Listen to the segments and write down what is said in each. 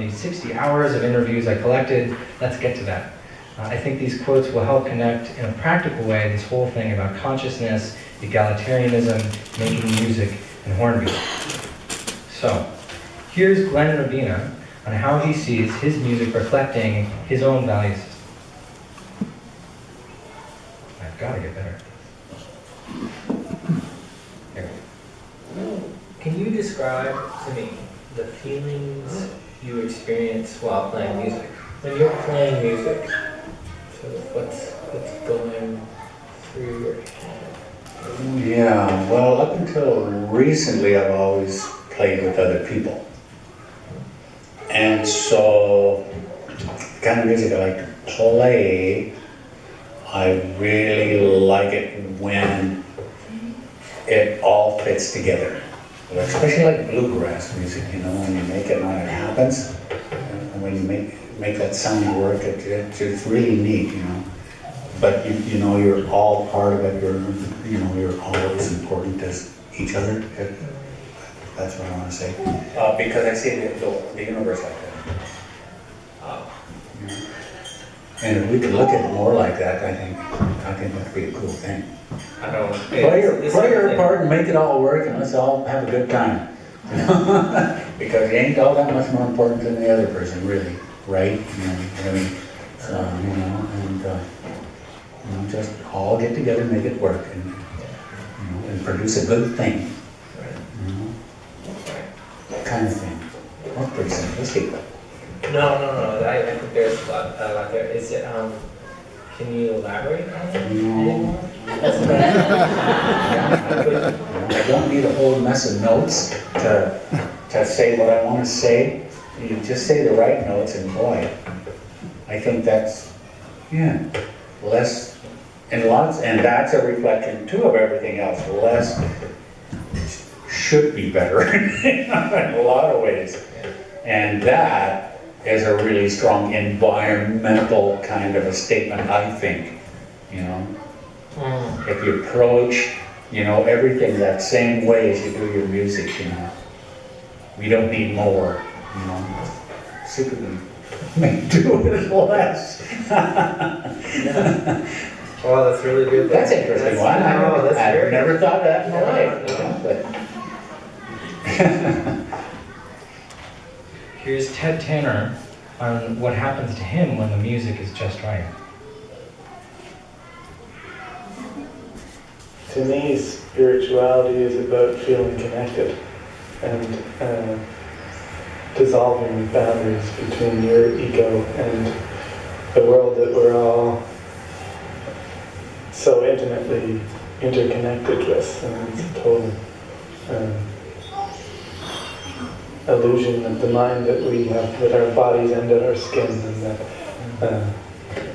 these 60 hours of interviews I collected. Let's get to that. I think these quotes will help connect in a practical way this whole thing about consciousness, egalitarianism, making music, and Hornby. So, here's Glenn Rabina on how he sees his music reflecting his own value system. I've got to get better at this. Here. Can you describe to me the feelings you experience while playing music? When you're playing music, so what's going through your head? Yeah, well, up until recently, I've always played with other people. And so, the kind of music I like to play, I really like it when it all fits together. Especially like bluegrass music, you know, when you make it when it happens, and when you make that sound work, it's really neat, you know. But you know, you're all part of it. You're all as important as each other. That's what I want to say. Because I see the universe like that. Yeah. And if we could look at it more like that, I think that'd be a cool thing. I don't. Play your part and make it all work, and let's all have a good time. You know? Because you ain't all that much more important than the other person, really, right? You know, I mean, so, you know, and just all get together and make it work, and and produce a good thing. You know, that kind of thing. That's pretty simplistic. No. I think there's a lot there. Is it? Can you elaborate on it? No. I don't need a whole mess of notes to say what I want to say. You just say the right notes, and boy, I think that's less and lots, and that's a reflection too of everything else. Less should be better in a lot of ways, and that is a really strong environmental kind of a statement, I think. You know, if you approach, everything that same way as you do your music, we don't need more, simply make do with less. Well, that's really good. That's interesting one. I've never thought that in my life. But here's Ted Tanner on what happens to him when the music is just right. To me, spirituality is about feeling connected and dissolving boundaries between your ego and the world that we're all so intimately interconnected with. And it's a total illusion of the mind that we have, that our bodies end at our skin, and that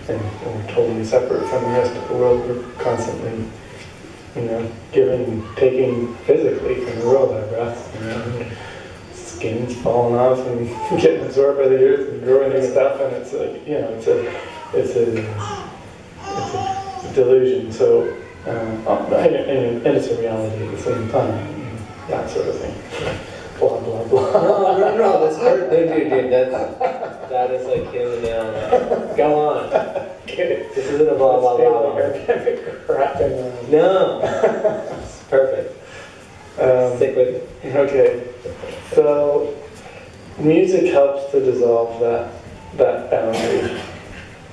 and we're totally separate from the rest of the world. We're constantly taking physically from the world our breath, skin's falling off and getting absorbed by the earth and growing new stuff, and it's like, it's a delusion. So, and it's a reality at the same time, that sort of thing. Blah blah blah. No, that's hard. Dude, that is like hitting the nail on that. Go on. This isn't a blah blah blah. No. It's perfect. Stick with it. Okay. So, music helps to dissolve that boundary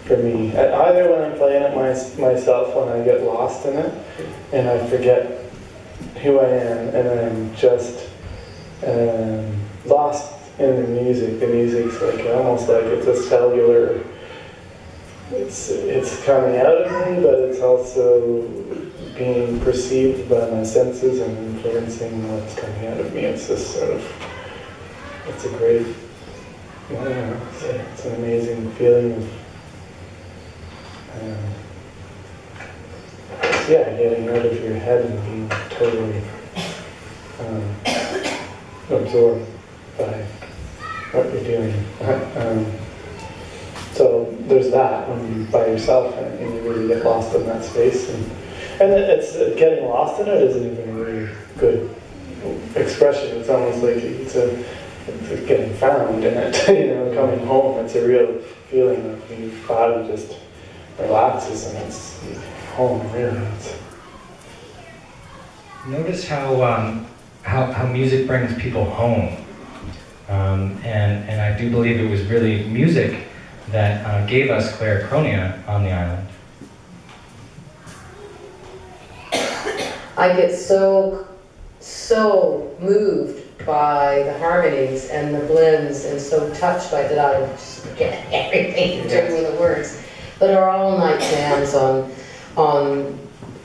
for me. Either when I'm playing it myself, when I get lost in it, and I forget who I am, and I'm just lost in the music. The music's like almost like it's a cellular. It's coming out of me, but it's also being perceived by my senses and influencing what's coming out of me. It's this sort of. It's a great. I don't know. It's an amazing feeling of. Getting out of your head and being totally. Absorbed by what you're doing. So there's that when you're by yourself and you really get lost in that space, and it's getting lost in it isn't even a really good expression. It's almost like it's a it's getting found in it, you know, coming home. It's a real feeling of your body just relaxes and it's home, really. Notice how music brings people home. And I do believe it was really music that gave us Clariconia on the island. I get so moved by the harmonies and the blends and so touched by that I just get everything to do with the words. But our all-night jams on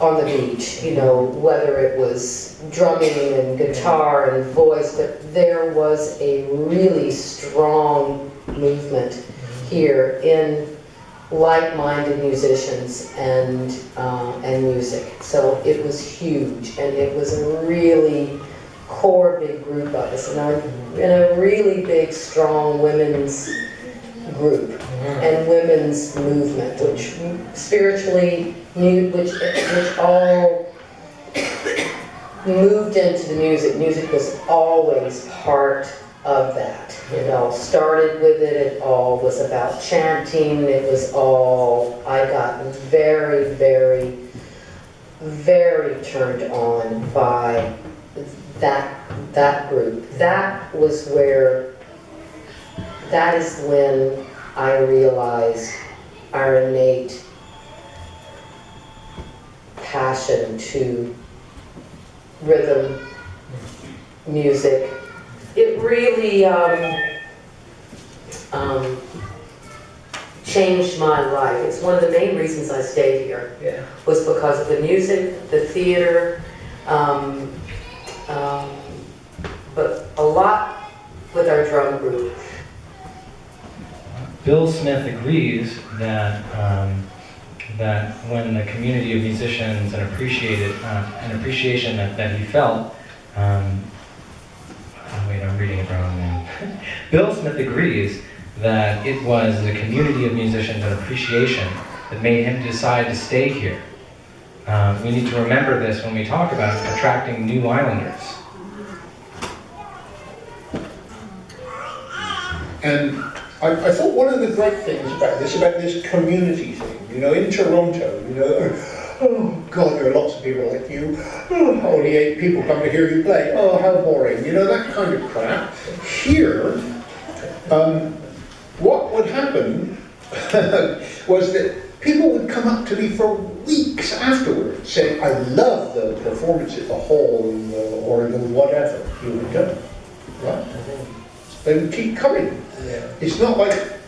the beach, you know, whether it was drumming and guitar and voice, but there was a really strong movement here in like-minded musicians and music. So it was huge, and it was a really core big group of us, and a really big, strong women's group and women's movement, which spiritually, which all moved into the music. Music was always part of that. It all started with it. It all was about chanting. It was all, I got very, very, very turned on by that group. That was where, that is when I realized our innate passion to rhythm, music. It really changed my life. It's one of the main reasons I stayed here. Yeah. Was because of the music, the theater, but a lot with our drum group. Bill Smith agrees that that when the community of musicians and appreciation that he felt. Wait, I'm reading it wrong now. Bill Smith agrees that it was the community of musicians and appreciation that made him decide to stay here. We need to remember this when we talk about attracting new islanders. And I thought one of the great things about this community thing, you know, in Toronto, you know, oh God, there are lots of people like you. Oh, only 8 people come to hear you play. Oh, how boring. You know, that kind of crap. Here, what would happen was that people would come up to me for weeks afterwards saying, I love the performance at the hall or the whatever you would do. Right? They would keep coming. Yeah. It's not like,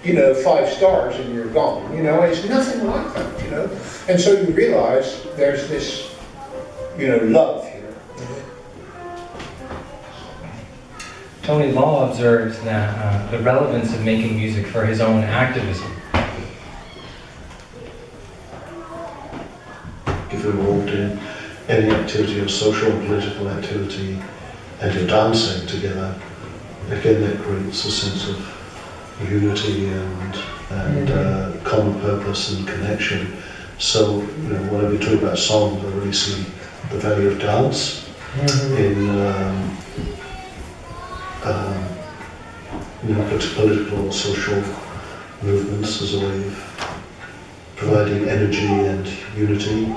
you know, 5 stars and you're gone. You know, it's nothing like that, you know. And so you realize there's this, you know, love here. Tony Law observes that the relevance of making music for his own activism. If you're involved in any activity or social and political activity and you're dancing together, again that creates a sense of unity and common purpose and connection. So, you know, when we talk about songs, I really see the value of dance in you know, political or social movements as a way of providing energy and unity.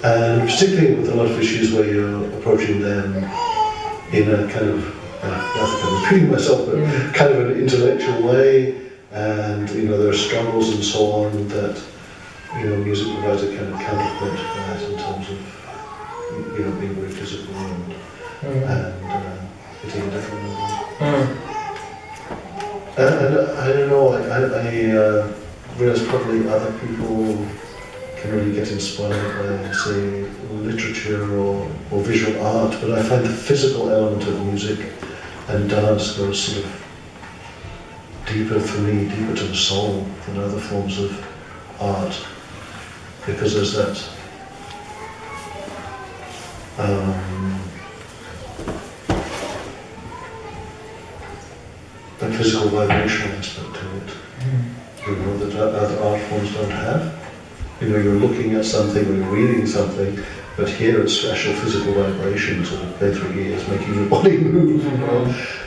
And particularly with a lot of issues where you're approaching them in a kind of, I think I'm repeating myself, but kind of an intellectual way, and you know there are struggles and so on that, you know, music provides a kind of counterpoint to that in terms of, you know, being very physical and hitting a different level. And I don't know, I realize probably other people can really get inspired by, say, literature or visual art, but I find the physical element of music and dance goes sort of deeper for me, deeper to the soul than other forms of art, because there's that physical vibrational aspect to it, you know, that other art forms don't have. You know, you're looking at something or you're reading something, but here it's actual physical vibrations that go through your ears, making your body move. You know,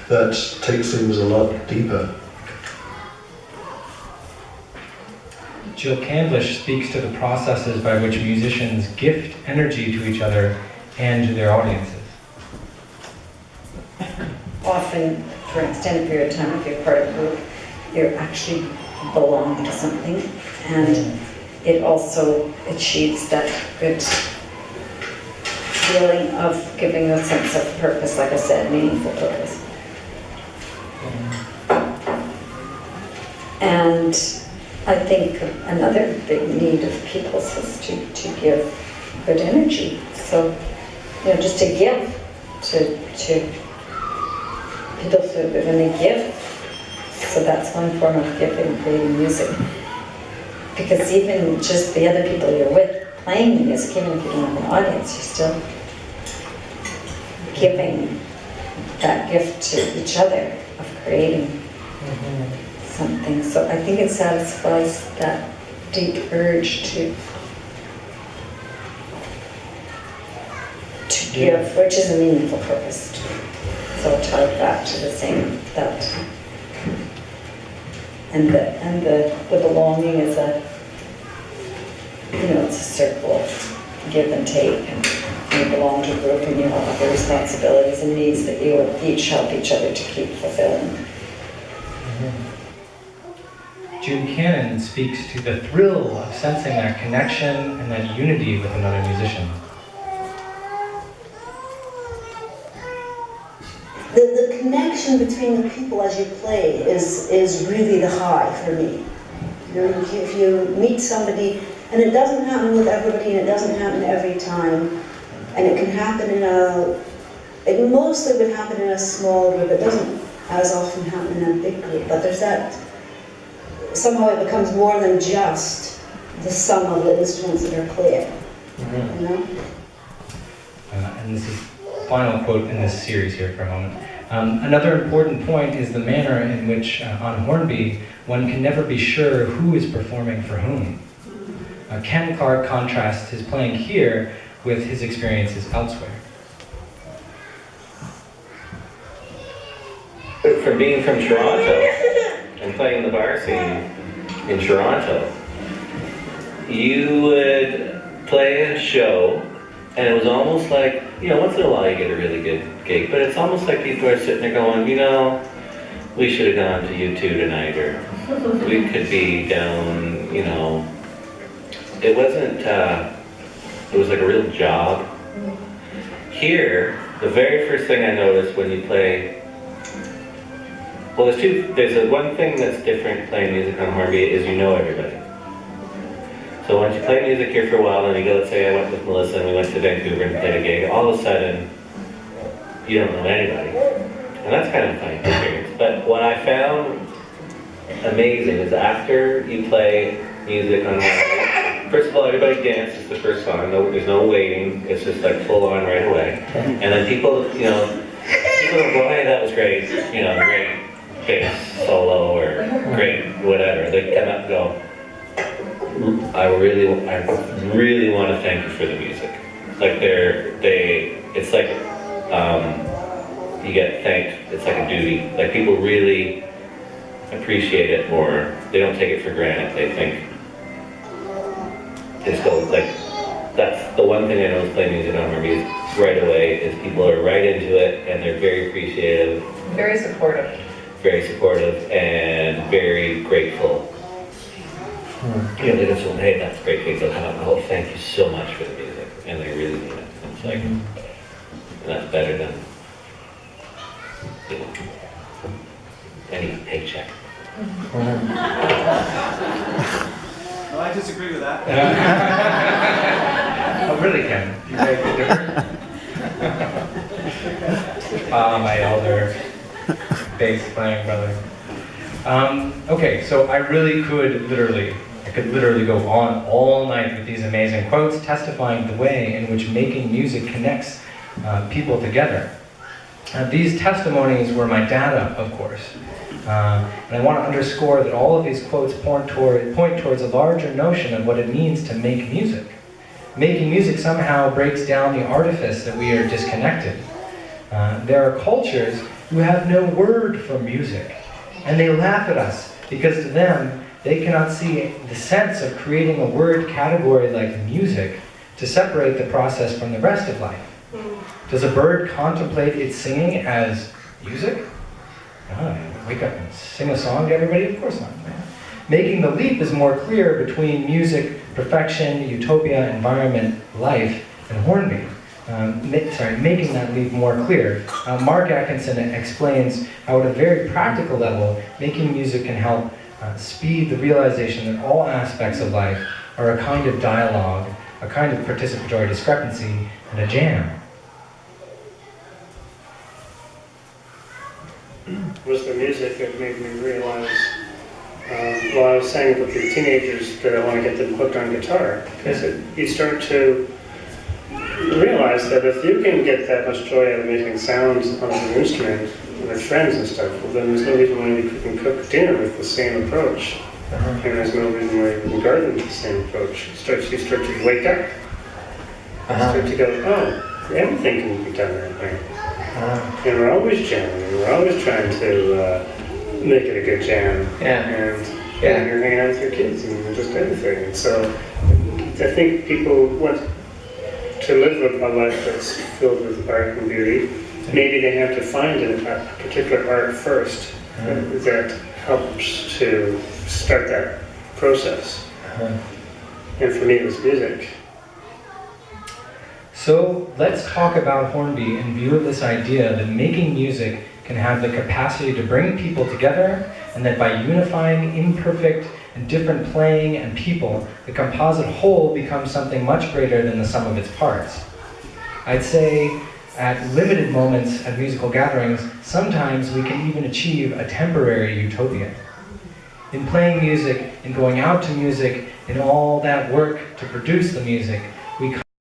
that takes things a lot deeper. Jill Candlish speaks to the processes by which musicians gift energy to each other and to their audiences. Often, for an extended period of time, if you're part of a group, you actually belong to something, and it also achieves that good feeling of giving a sense of purpose, like I said, meaningful purpose. And I think another big need of people's is to give good energy. So, you know, just to give to people when they give. So that's one form of giving, creating music. Because even just the other people you're with playing the music, even if you don't have an audience, you're still giving that gift to each other of creating something. So I think it satisfies that deep urge to give, which is a meaningful purpose. So I'll tie it back to the same, that. And the belonging is a, you know, it's a circle of give and take, and you belong to a group and you have other responsibilities and needs that you each help each other to keep fulfilling. June Cannon speaks to the thrill of sensing that connection and that unity with another musician. The connection between the people as you play is really the high for me. You know, if you meet somebody, and it doesn't happen with everybody, and it doesn't happen every time, and it can happen it mostly would happen in a small group. It doesn't as often happen in a big group, but there's that, somehow it becomes more than just the sum of the instruments that are played, you know? And this is the final quote in this series here for a moment. Another important point is the manner in which, on Hornby, one can never be sure who is performing for whom. Ken Clark contrasts his playing here with his experiences elsewhere. From being from Toronto and playing the bar scene in Toronto, you would play a show and it was almost like, you know, once in a while you get a really good gig, but it's almost like people are sitting there going, you know, we should have gone to U2 tonight, or we could be down, you know. It wasn't, it was like a real job. Here, the very first thing I noticed when you play, well, there's one thing that's different playing music on Hornby is you know everybody. So once you play music here for a while, and you go, let's say I went with Melissa and we went to Vancouver and played a gig, all of a sudden, you don't know anybody. And that's kind of a funny experience. But what I found amazing is after you play music on Hornby, first of all, everybody dances the first song. There's no waiting. It's just like full on right away. And then people, you know, people don't go, hey, that was great. You know, great bass solo or great whatever. They come up and go, I really want to thank you for the music. Like it's like you get thanked. It's like a duty. Like people really appreciate it more. They don't take it for granted. They think it's go like that's the one thing I know is playing music on Hornby is right away is people are right into it and they're very appreciative, Very supportive. and very grateful. You know, they just say, hey, that's great. They go, oh, thank you so much for the music, and they really mean it. It's like, and that's better than, you know, any paycheck. Well, I disagree with that. Oh, really, Ken? You make a difference? My elder bass playing brother. Okay, so I could literally go on all night with these amazing quotes testifying the way in which making music connects people together. These testimonies were my data, of course. And I want to underscore that all of these quotes point towards a larger notion of what it means to make music. Making music somehow breaks down the artifice that we are disconnected. There are cultures who have no word for music, and they laugh at us because to them, they cannot see the sense of creating a word category like music to separate the process from the rest of life. Does a bird contemplate its singing as music? Wake up and sing a song to everybody? Of course not. Making the leap is more clear between music, perfection, utopia, environment, life, and Hornby. Making that leap more clear. Mark Atkinson explains how at a very practical level, making music can help speed the realization that all aspects of life are a kind of dialogue, a kind of participatory discrepancy, and a jam. It was the music that made me realize, well, I was saying about the teenagers that I want to get them hooked on guitar, because you start to realize that if you can get that much joy out of making sounds on an instrument with friends and stuff, well, then there's no reason why you couldn't cook dinner with the same approach. And there's no reason why you couldn't garden with the same approach. You start to wake up. You start to go, oh, everything can be done that way. And we're always jamming, and we're always trying to make it a good jam. And you're hanging out with your kids and just everything. And so I think people want to live a life that's filled with art and beauty. Maybe they have to find a particular art first that helps to start that process. And for me, it was music. So let's talk about Hornby in view of this idea that making music can have the capacity to bring people together, and that by unifying imperfect and different playing and people, the composite whole becomes something much greater than the sum of its parts. I'd say at limited moments at musical gatherings, sometimes we can even achieve a temporary utopia. In playing music, in going out to music, in all that work to produce the music, we